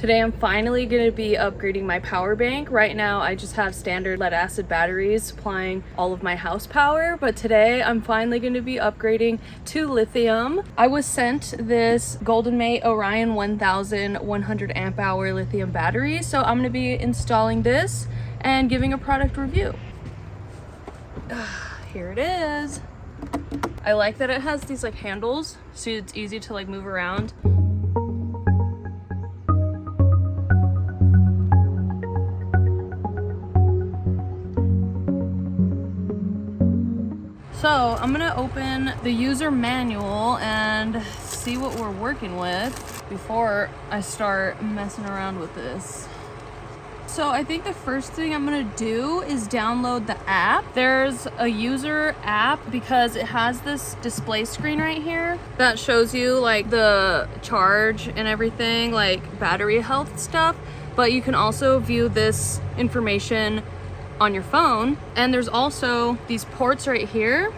Today I'm finally going to be upgrading my power bank. Right now I just have standard lead acid batteries supplying all of my house power, but today I'm finally going to be upgrading to lithium. I was sent this GoldenMate Orion 1100 amp hour lithium battery, so I'm going to be installing this and giving a product review. Here it is. I like that it has these like handles so it's easy to like move around. So I'm gonna open the user manual and see what we're working with before I start messing around with this. So I think the first thing I'm gonna do is download the app. There's a user app because it has this display screen right here that shows you like the charge and everything, like battery health stuff, but you can also view this information on your phone. And there's also these ports right here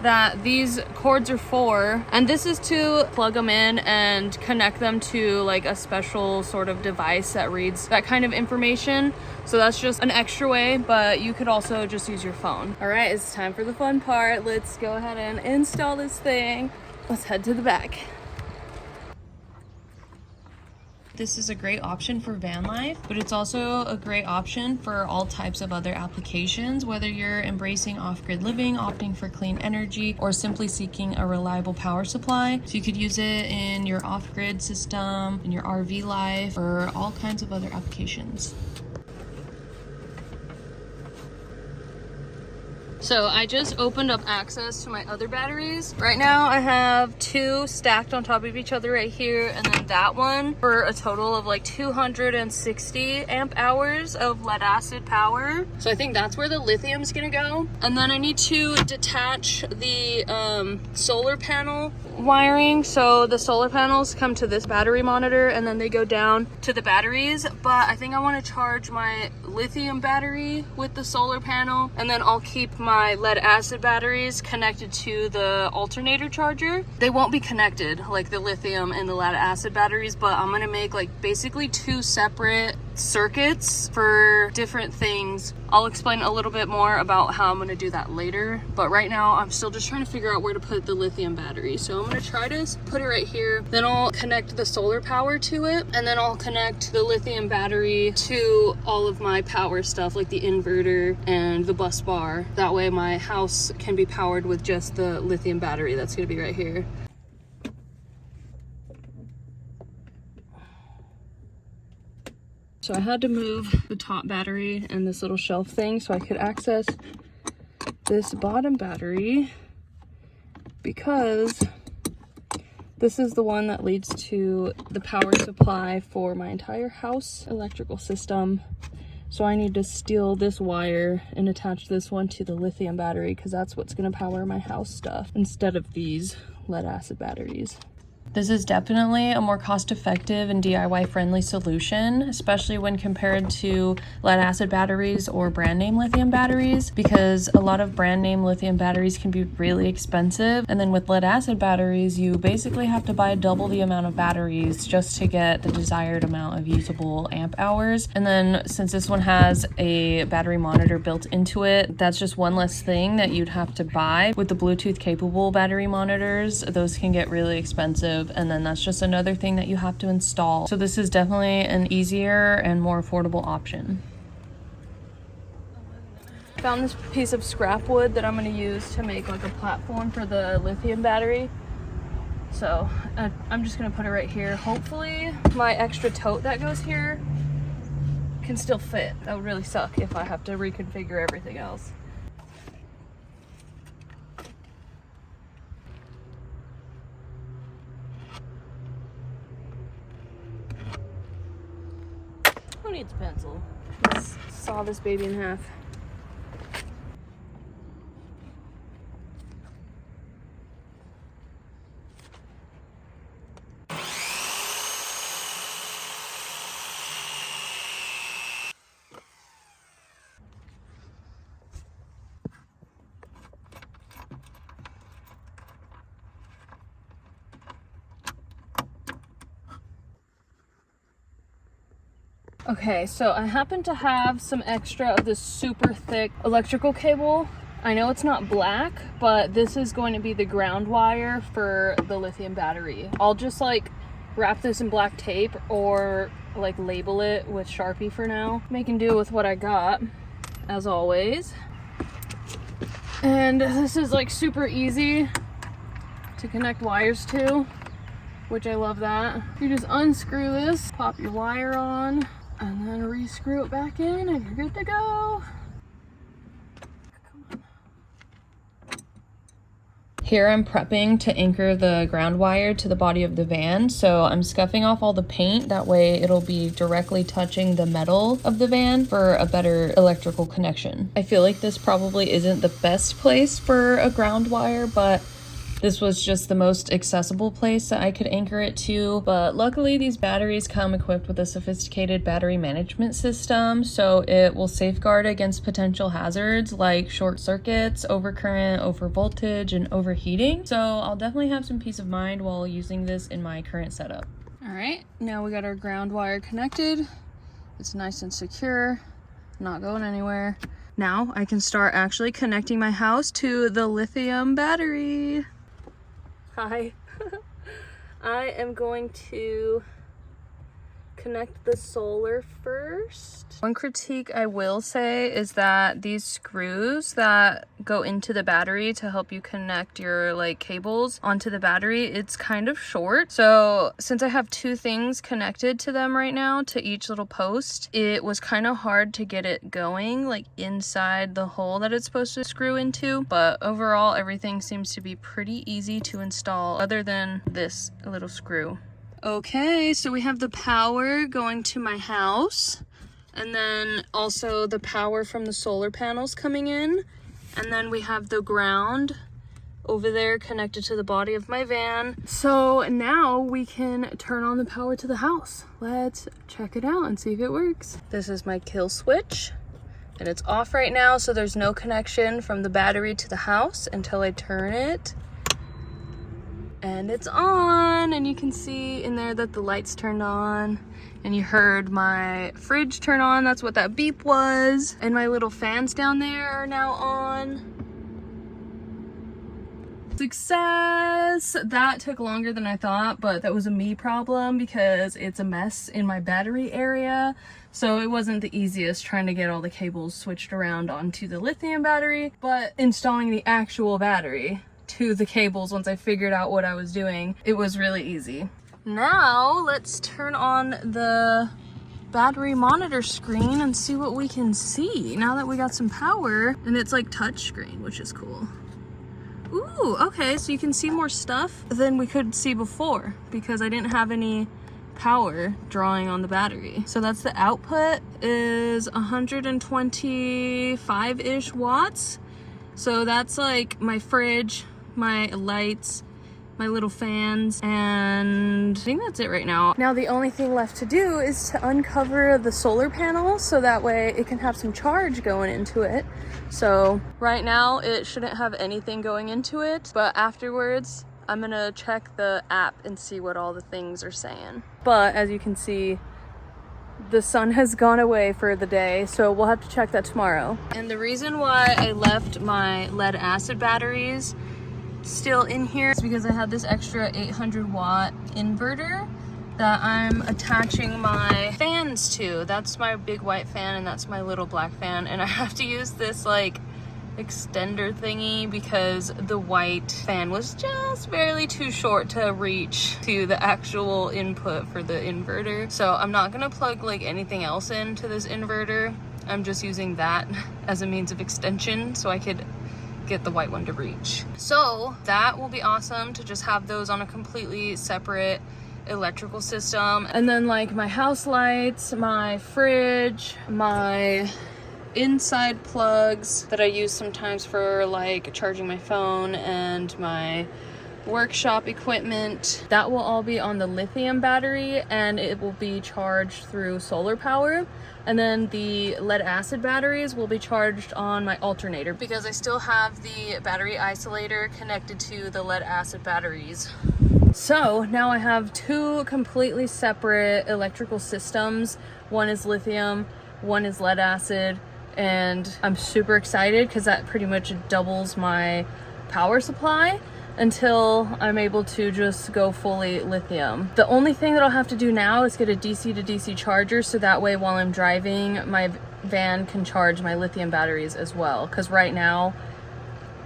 that these cords are for, and this is to plug them in and connect them to like a special sort of device that reads that kind of information. So that's just an extra way, but you could also just use your phone. All right, it's time for the fun part. Let's go ahead and install this thing. Let's head to the back. This is a great option for van life, but it's also a great option for all types of other applications, whether you're embracing off-grid living, opting for clean energy, or simply seeking a reliable power supply. So you could use it in your off-grid system, in your RV life, or all kinds of other applications. So I just opened up access to my other batteries. Right now I have two stacked on top of each other right here, and then that one for a total of like 260 amp hours of lead acid power. So I think that's where the lithium's gonna go. And then I need to detach the solar panel wiring. So the solar panels come to this battery monitor and then they go down to the batteries. But I think I want to charge my lithium battery with the solar panel, and then I'll keep my lead acid batteries connected to the alternator charger. They won't be connected like the lithium and the lead acid batteries, but I'm gonna make like basically two separate circuits for different things. I'll explain a little bit more about how I'm gonna do that later, but right now I'm still just trying to figure out where to put the lithium battery. So I'm gonna try to put it right here, then I'll connect the solar power to it, and then I'll connect the lithium battery to all of my power stuff like the inverter and the bus bar. That way my house can be powered with just the lithium battery that's gonna be right here. So I had to move the top battery and this little shelf thing so I could access this bottom battery, because this is the one that leads to the power supply for my entire house electrical system. So I need to steal this wire and attach this one to the lithium battery, because that's what's going to power my house stuff instead of these lead acid batteries. This is definitely a more cost-effective and DIY-friendly solution, especially when compared to lead acid batteries or brand name lithium batteries, because a lot of brand name lithium batteries can be really expensive. And then with lead acid batteries, you basically have to buy double the amount of batteries just to get the desired amount of usable amp hours. And then since this one has a battery monitor built into it, that's just one less thing that you'd have to buy. With the Bluetooth capable battery monitors, those can get really expensive, and then that's just another thing that you have to install. So this is definitely an easier and more affordable option. Found this piece of scrap wood that I'm going to use to make like a platform for the lithium battery. So I'm just going to put it right here. Hopefully my extra tote that goes here can still fit. That would really suck if I have to reconfigure everything else. Who needs a pencil? Let's saw this baby in half. Okay, so I happen to have some extra of this super thick electrical cable. I know it's not black, but this is going to be the ground wire for the lithium battery. I'll just like wrap this in black tape or like label it with Sharpie for now. Making do with what I got, as always. And this is like super easy to connect wires to, which I love that. You just unscrew this, pop your wire on, and then re-screw it back in and you're good to go. Here I'm prepping to anchor the ground wire to the body of the van, so I'm scuffing off all the paint, that way it'll be directly touching the metal of the van for a better electrical connection. I feel like this probably isn't the best place for a ground wire, but this was just the most accessible place that I could anchor it to. But luckily these batteries come equipped with a sophisticated battery management system, so it will safeguard against potential hazards like short circuits, overcurrent, overvoltage, and overheating. So I'll definitely have some peace of mind while using this in my current setup. All right, now we got our ground wire connected. It's nice and secure, not going anywhere. Now I can start actually connecting my house to the lithium battery. Hi. I am going to connect the solar first. One critique I will say is that these screws that go into the battery to help you connect your like cables onto the battery, it's kind of short. So since I have two things connected to them right now, to each little post, it was kind of hard to get it going like inside the hole that it's supposed to screw into. But overall, everything seems to be pretty easy to install other than this little screw. Okay, so we have the power going to my house, and then also the power from the solar panels coming in, and then we have the ground over there connected to the body of my van. So now we can turn on the power to the house. Let's check it out and see if it works. This is my kill switch, and it's off right now, so there's no connection from the battery to the house until I turn it. And it's on, and you can see in there that the lights turned on, and you heard my fridge turn on. That's what that beep was. And my little fans down there are now on. Success! That took longer than I thought, but that was a me problem because it's a mess in my battery area. So it wasn't the easiest trying to get all the cables switched around onto the lithium battery, but installing the actual battery to the cables once I figured out what I was doing, it was really easy. Now let's turn on the battery monitor screen and see what we can see now that we got some power. And it's like touch screen, which is cool. Ooh, okay, so you can see more stuff than we could see before because I didn't have any power drawing on the battery. So that's the output is 125-ish watts. So that's like my fridge, my lights, my little fans, and I think that's it right now. Now the only thing left to do is to uncover the solar panel so that way it can have some charge going into it. So right now it shouldn't have anything going into it, but afterwards I'm gonna check the app and see what all the things are saying. But as you can see, the sun has gone away for the day, so we'll have to check that tomorrow. And the reason why I left my lead acid batteries still in here is because I had this extra 800 watt inverter that I'm attaching my fans to. That's my big white fan and that's my little black fan, and I have to use this like extender thingy because the white fan was just barely too short to reach to the actual input for the inverter. So I'm not gonna plug like anything else into this inverter. I'm just using that as a means of extension so I could get the white one to reach. So that will be awesome to just have those on a completely separate electrical system. And then like my house lights, my fridge, my inside plugs that I use sometimes for like charging my phone and my workshop equipment, that will all be on the lithium battery and it will be charged through solar power. And then the lead acid batteries will be charged on my alternator because I still have the battery isolator connected to the lead acid batteries. So now I have two completely separate electrical systems. One is lithium, one is lead acid, and I'm super excited because that pretty much doubles my power supply until I'm able to just go fully lithium. The only thing that I'll have to do now is get a DC to DC charger, so that way while I'm driving, my van can charge my lithium batteries as well, because right now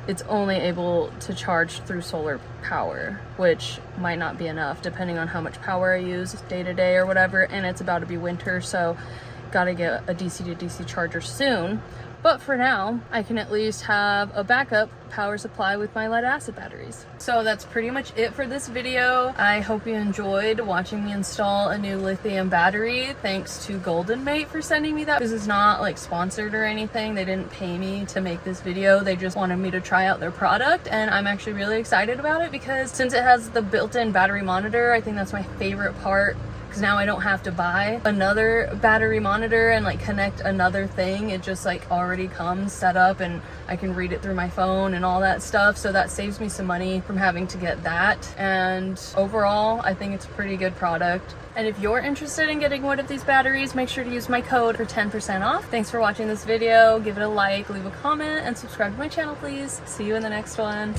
it's only able to charge through solar power, which might not be enough depending on how much power I use day to day or whatever, and it's about to be winter, so gotta get a DC to DC charger soon. But for now, I can at least have a backup power supply with my lead acid batteries. So that's pretty much it for this video. I hope you enjoyed watching me install a new lithium battery. Thanks to GoldenMate for sending me that. This is not like sponsored or anything. They didn't pay me to make this video. They just wanted me to try out their product, and I'm actually really excited about it because since it has the built-in battery monitor, I think that's my favorite part. Because now I don't have to buy another battery monitor and like connect another thing. It just like already comes set up and I can read it through my phone and all that stuff. So that saves me some money from having to get that. And overall, I think it's a pretty good product. And if you're interested in getting one of these batteries, make sure to use my code for 10% off. Thanks for watching this video. Give it a like, leave a comment, and subscribe to my channel, please. See you in the next one.